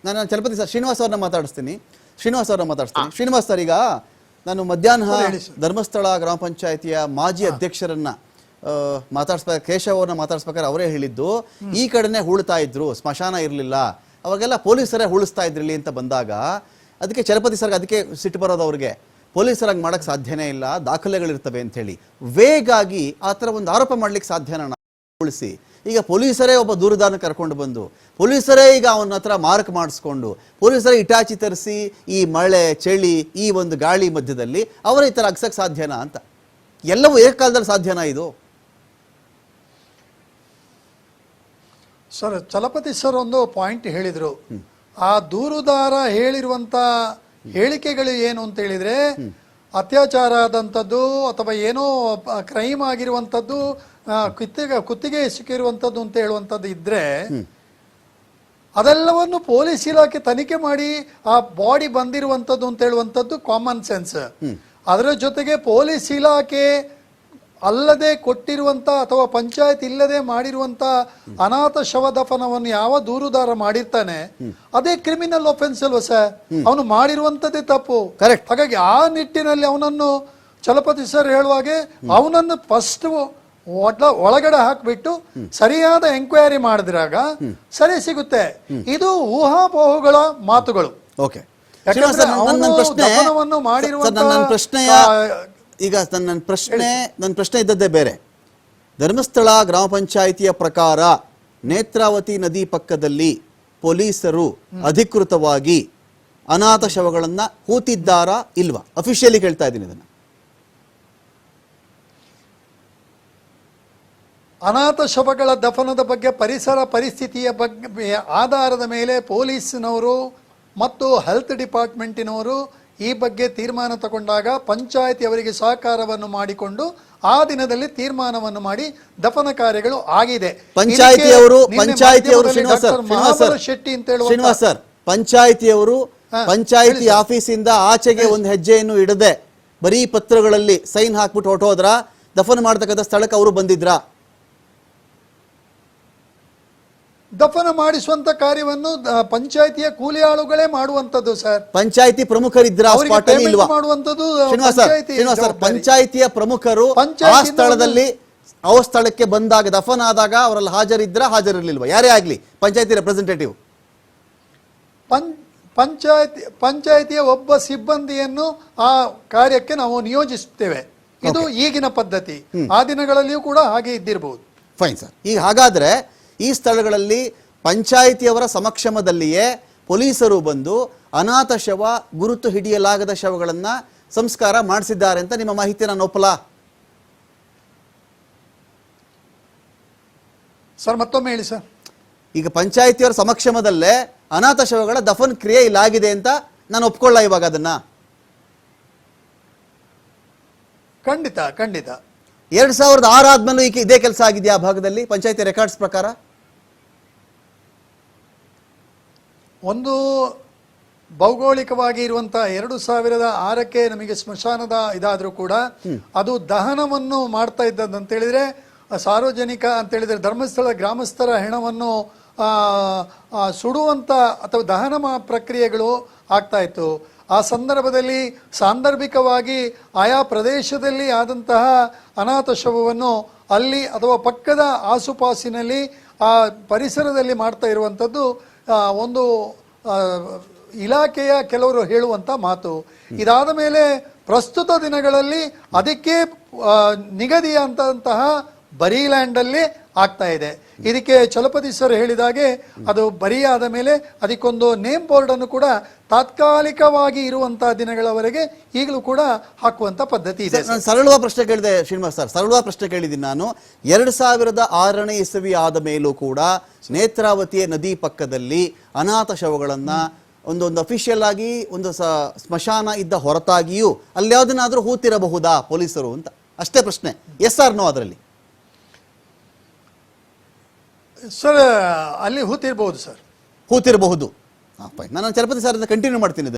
ನಾನು ಚಲಪತಿ ಸರ್ ಶ್ರೀನಿವಾಸ್ ಅವ್ರನ್ನ ಮಾತಾಡಿಸ್ತೀನಿ. ಶ್ರೀನಿವಾಸ್ ಸರ್, ಈಗ ನಾನು ಮಧ್ಯಾಹ್ನ ಧರ್ಮಸ್ಥಳ ಗ್ರಾಮ ಪಂಚಾಯಿತಿಯ ಮಾಜಿ ಅಧ್ಯಕ್ಷರನ್ನ ಕೇಶವ್ ಅವ್ರನ್ನ ಮಾತಾಡ್ಸ್ಬೇಕಾದ್ರೆ ಅವರೇ ಹೇಳಿದ್ದು, ಈ ಕಡೆನೆ ಹೂಳ್ತಾ ಇದ್ರು, ಸ್ಮಶಾನ ಇರಲಿಲ್ಲ, ಅವಾಗೆಲ್ಲ ಪೊಲೀಸರೇ ಹೂಳಿಸ್ತಾ ಇದ್ರಲ್ಲಿ ಅಂತ ಬಂದಾಗ ಅದಕ್ಕೆ ಚಲಪತಿ ಸರ್ಗೆ ಅದಕ್ಕೆ ಸಿಟ್ಟು ಬರೋದು ಅವ್ರಿಗೆ, ಪೊಲೀಸರಾಗಿ ಮಾಡಕ್ ಸಾಧ್ಯನೇ ಇಲ್ಲ, ದಾಖಲೆಗಳಿರ್ತವೆ ಅಂತ ಹೇಳಿ ವೇಗಾಗಿ ಆ ಥರ ಒಂದು ಆರೋಪ ಮಾಡ್ಲಿಕ್ಕೆ ಸಾಧ್ಯನ ಉಳಿಸಿ. ಈಗ ಪೊಲೀಸರೇ ಒಬ್ಬ ದೂರದಾರನ ಕರ್ಕೊಂಡು ಬಂದು ಪೊಲೀಸರೇ ಈಗ ಅವನ ಹತ್ರ ಮಾರ್ಕ್ ಮಾಡಿಸ್ಕೊಂಡು ಪೊಲೀಸರೇ ಇಟಾಚಿ ತರಿಸಿ ಈ ಮಳೆ ಚಳಿ ಈ ಒಂದು ಗಾಳಿ ಮಧ್ಯದಲ್ಲಿ ಅವರ ಈ ಥರ ಅಗ್ಸಕ್ಕೆ ಸಾಧ್ಯನಾ ಅಂತ, ಎಲ್ಲವೂ ಏಕಕಾಲದಲ್ಲಿ ಸಾಧ್ಯನಾ ಇದು? ಸರ್, ಚಲಪತಿ ಸರ್ ಒಂದು ಪಾಯಿಂಟ್ ಹೇಳಿದ್ರು. ಆ ದೂರುದಾರ ಹೇಳಿರುವಂತ ಹೇಳಿಕೆಗಳು ಏನು ಅಂತ ಹೇಳಿದ್ರೆ, ಅತ್ಯಾಚಾರ ಆದಂಥದ್ದು ಅಥವಾ ಏನೋ ಕ್ರೈಮ್ ಆಗಿರುವಂಥದ್ದು, ಕುತ್ತಿಗೆ ಸಿಕ್ಕಿರುವಂಥದ್ದು ಅಂತ ಹೇಳುವಂಥದ್ದು ಇದ್ರೆ ಅದೆಲ್ಲವನ್ನು ಪೊಲೀಸ್ ಇಲಾಖೆ ತನಿಖೆ ಮಾಡಿ ಆ ಬಾಡಿ ಬಂದಿರುವಂಥದ್ದು ಅಂತ ಹೇಳುವಂಥದ್ದು ಕಾಮನ್ ಸೆನ್ಸ್. ಅದರ ಜೊತೆಗೆ ಪೊಲೀಸ್ ಇಲಾಖೆ ಅಲ್ಲದೆ ಕೊಟ್ಟಿರುವಂತ ಅಥವಾ ಪಂಚಾಯತ್ ಇಲ್ಲದೆ ಮಾಡಿರುವಂತ ಅನಾಥ ಶವ ದಫನವನ್ನು ಯಾವ ದೂರುದಾರ ಮಾಡಿರ್ತಾನೆ ಅದೇ ಕ್ರಿಮಿನಲ್ ಒಫೆನ್ಸ್ ಅಲ್ವಾ ಸರ್? ಅವನು ಮಾಡಿರುವಂತದ್ದೇ ತಪ್ಪು. ಹಾಗಾಗಿ ಆ ನಿಟ್ಟಿನಲ್ಲಿ ಅವನನ್ನು ಚಲಪತಿ ಸರ್ ಹೇಳುವಾಗೆ ಅವನನ್ನು ಫಸ್ಟ್ ಒಳಗಡೆ ಹಾಕ್ಬಿಟ್ಟು ಸರಿಯಾದ ಎಂಕ್ವೈರಿ ಮಾಡಿದ್ರಾಗ ಸರಿ ಸಿಗುತ್ತೆ. ಇದು ಊಹಾಪೋಹಗಳ ಮಾತುಗಳು. ಈಗ ನನ್ನ ಪ್ರಶ್ನೆ ಇದ್ದದ್ದೇ ಬೇರೆ. ಧರ್ಮಸ್ಥಳ ಗ್ರಾಮ ಪಂಚಾಯಿತಿಯ ಪ್ರಕಾರ ನೇತ್ರಾವತಿ ನದಿ ಪಕ್ಕದಲ್ಲಿ ಪೊಲೀಸರು ಅಧಿಕೃತವಾಗಿ ಅನಾಥ ಶವಗಳನ್ನ ಹೂತಿದ್ದಾರಾ ಇಲ್ವಾ? ಅಫಿಷಿಯಲಿ ಕೇಳ್ತಾ ಇದ್ದೀನಿ ಇದನ್ನ. ಅನಾಥ ಶವಗಳ ದಫನದ ಬಗ್ಗೆ ಪರಿಸರ ಪರಿಸ್ಥಿತಿಯ ಬಗ್ಗೆ ಆಧಾರದ ಮೇಲೆ ಪೊಲೀಸ್ನವರು ಮತ್ತು ಹೆಲ್ತ್ ಡಿಪಾರ್ಟ್ಮೆಂಟಿನವರು ಈ ಬಗ್ಗೆ ತೀರ್ಮಾನ ತಗೊಂಡಾಗ ಪಂಚಾಯತಿ ಅವರಿಗೆ ಸಹಕಾರವನ್ನು ಮಾಡಿಕೊಂಡು ಆ ದಿನದಲ್ಲಿ ತೀರ್ಮಾನವನ್ನು ಮಾಡಿ ದಫನ ಕಾರ್ಯಗಳು ಆಗಿದೆ. ಪಂಚಾಯತಿಯವರು ಪಂಚಾಯತಿ ಆಫೀಸಿಂದ ಆಚೆಗೆ ಒಂದು ಹೆಜ್ಜೆಯನ್ನು ಇಡದೆ ಬರೀ ಪತ್ರಗಳಲ್ಲಿ ಸೈನ್ ಹಾಕ್ಬಿಟ್ಟು ಹೊರಟೋದ್ರ? ದಫನ ಮಾಡತಕ್ಕಂಥ ಸ್ಥಳಕ್ಕೆ ಅವರು ಬಂದಿದ್ರಾ? ದಫನ ಮಾಡಿಸುವಂತ ಕಾರ್ಯವನ್ನು ಪಂಚಾಯತಿಯ ಕೂಲಿ ಆಳುಗಳೇ ಮಾಡುವಂತದ್ದು ಸರ್. ಪಂಚಾಯತಿ ಪ್ರಮುಖರಿದ್ರ ಮಾಡುವಂತದ್ದು ಪಂಚಾಯತಿಯ ಪ್ರಮುಖರು ಆ ಸ್ಥಳದಲ್ಲಿ ಆ ಸ್ಥಳಕ್ಕೆ ಬಂದಾಗ ದಫನ ಆದಾಗ ಅವರಲ್ಲಿ ಹಾಜರಿರ್ಲಿಲ್ವಾ? ಯಾರೇ ಆಗ್ಲಿ ಪಂಚಾಯತಿ ರೆಪ್ರೆಸೆಂಟೇಟಿವ್ ಪಂಚಾಯತಿಯ ಒಬ್ಬ ಸಿಬ್ಬಂದಿಯನ್ನು ಆ ಕಾರ್ಯಕ್ಕೆ ನಾವು ನಿಯೋಜಿಸುತ್ತೇವೆ. ಇದು ಈಗಿನ ಪದ್ಧತಿ. ಆ ದಿನಗಳಲ್ಲಿಯೂ ಕೂಡ ಹಾಗೆ ಇದ್ದಿರಬಹುದು. Fine sir. ಈಗ ಹಾಗಾದ್ರೆ ಈ ಸ್ಥಳಗಳಲ್ಲಿ ಪಂಚಾಯಿತಿಯವರ ಸಮಕ್ಷಮದಲ್ಲಿಯೇ ಪೊಲೀಸರು ಬಂದು ಅನಾಥ ಶವ, ಗುರುತು ಹಿಡಿಯಲಾಗದ ಶವಗಳನ್ನ ಸಂಸ್ಕಾರ ಮಾಡಿಸಿದ್ದಾರೆ ಅಂತ ನಿಮ್ಮ ಮಾಹಿತಿ ನಾನು ಒಪ್ಪಲಾ? ಸರ್ ಮತ್ತೊಮ್ಮೆ ಹೇಳಿ ಸರ್. ಈಗ ಪಂಚಾಯಿತಿಯವರ ಸಮಕ್ಷಮದಲ್ಲೇ ಅನಾಥ ಶವಗಳ ದಫನ್ ಕ್ರಿಯೆ ಇಲ್ಲಾಗಿದೆ ಅಂತ ನಾನು ಒಪ್ಕೊಳ್ಳ ಇವಾಗ ಅದನ್ನ? ಖಂಡಿತ ಖಂಡಿತ. 2006 ಆದ್ಮೇಲೂ ಇದೇ ಕೆಲಸ ಆಗಿದೆಯಾ ಆ ಭಾಗದಲ್ಲಿ ಪಂಚಾಯತಿ ರೆಕಾರ್ಡ್ಸ್ ಪ್ರಕಾರ? ಒಂದು ಭೌಗೋಳಿಕವಾಗಿ ಇರುವಂತಹ 2006ಕ್ಕೆ ನಮಗೆ ಸ್ಮಶಾನದ ಇದಾದ್ರೂ ಕೂಡ ಅದು ದಹನವನ್ನು ಮಾಡ್ತಾ ಇದ್ದದಂತ ಹೇಳಿದ್ರೆ ಸಾರ್ವಜನಿಕ ಅಂತ ಹೇಳಿದ್ರೆ ಧರ್ಮಸ್ಥಳ ಗ್ರಾಮಸ್ಥರ ಹೆಣವನ್ನು ಸುಡುವಂತ ಅಥವಾ ದಹನ ಪ್ರಕ್ರಿಯೆಗಳು ಆಗ್ತಾ ಇತ್ತು. ಆ ಸಂದರ್ಭದಲ್ಲಿ ಸಾಂದರ್ಭಿಕವಾಗಿ ಆಯಾ ಪ್ರದೇಶದಲ್ಲಿ ಆದಂತಹ ಅನಾಥ ಶವವನ್ನು ಅಲ್ಲಿ ಅಥವಾ ಪಕ್ಕದ ಆಸುಪಾಸಿನಲ್ಲಿ ಆ ಪರಿಸರದಲ್ಲಿ ಮಾಡ್ತಾ ಇರುವಂಥದ್ದು ಒಂದು ಇಲಾಖೆಯ ಕೆಲವರು ಹೇಳುವಂಥ ಮಾತು. ಇದಾದ ಮೇಲೆ ಪ್ರಸ್ತುತ ದಿನಗಳಲ್ಲಿ ಅದಕ್ಕೆ ನಿಗದಿಯಂತಹ ಬರೀ ಲ್ಯಾಂಡಲ್ಲಿ ಆಗ್ತಾ ಇದೆ. ಇದಕ್ಕೆ ಚಲಪತಿ ಸರ್ ಹೇಳಿದಾಗೆ ಅದು ಬರೀ ಆದ ಮೇಲೆ ಅದಕ್ಕೊಂದು ನೇಮ್ ಬೋರ್ಡ್ ಅನ್ನು ಕೂಡ ತಾತ್ಕಾಲಿಕವಾಗಿ ಇರುವಂತಹ ದಿನಗಳವರೆಗೆ ಈಗಲೂ ಕೂಡ ಹಾಕುವಂತ ಪದ್ಧತಿ ಇದೆ. ನಾನು ಸರಳವಾದ ಪ್ರಶ್ನೆ ಕೇಳಿದೆ ಶ್ರೀನಿವಾಸ್ ಸರ್, ಸರಳವಾದ ಪ್ರಶ್ನೆ ಕೇಳಿದ್ದೀನಿ ನಾನು. 2006ನೇ ಇಸವಿ ಆದ ಮೇಲೂ ಕೂಡ ನೇತ್ರಾವತಿಯ ನದಿ ಪಕ್ಕದಲ್ಲಿ ಅನಾಥ ಶವಗಳನ್ನ ಒಂದೊಂದು ಅಫಿಷಿಯಲ್ ಆಗಿ ಒಂದು ಸ್ಮಶಾನ ಇದ್ದ ಹೊರತಾಗಿಯೂ ಅಲ್ಲಿ ಯಾವುದನ್ನಾದ್ರೂ ಹೂತಿರಬಹುದಾ ಪೊಲೀಸರು ಅಂತ ಅಷ್ಟೇ ಪ್ರಶ್ನೆ. ಎಸ್ ಆರ್ ನೋ ಅದರಲ್ಲಿ? ಸರ್ ಅಲ್ಲಿ ಹೂತಿರಬಹುದು ಸರ್, ಹೂತಿರಬಹುದು. ನಾನು ಚಲಪತಿ ಸರ್ ಕಂಟಿನ್ಯೂ ಮಾಡ್ತೀನಿ.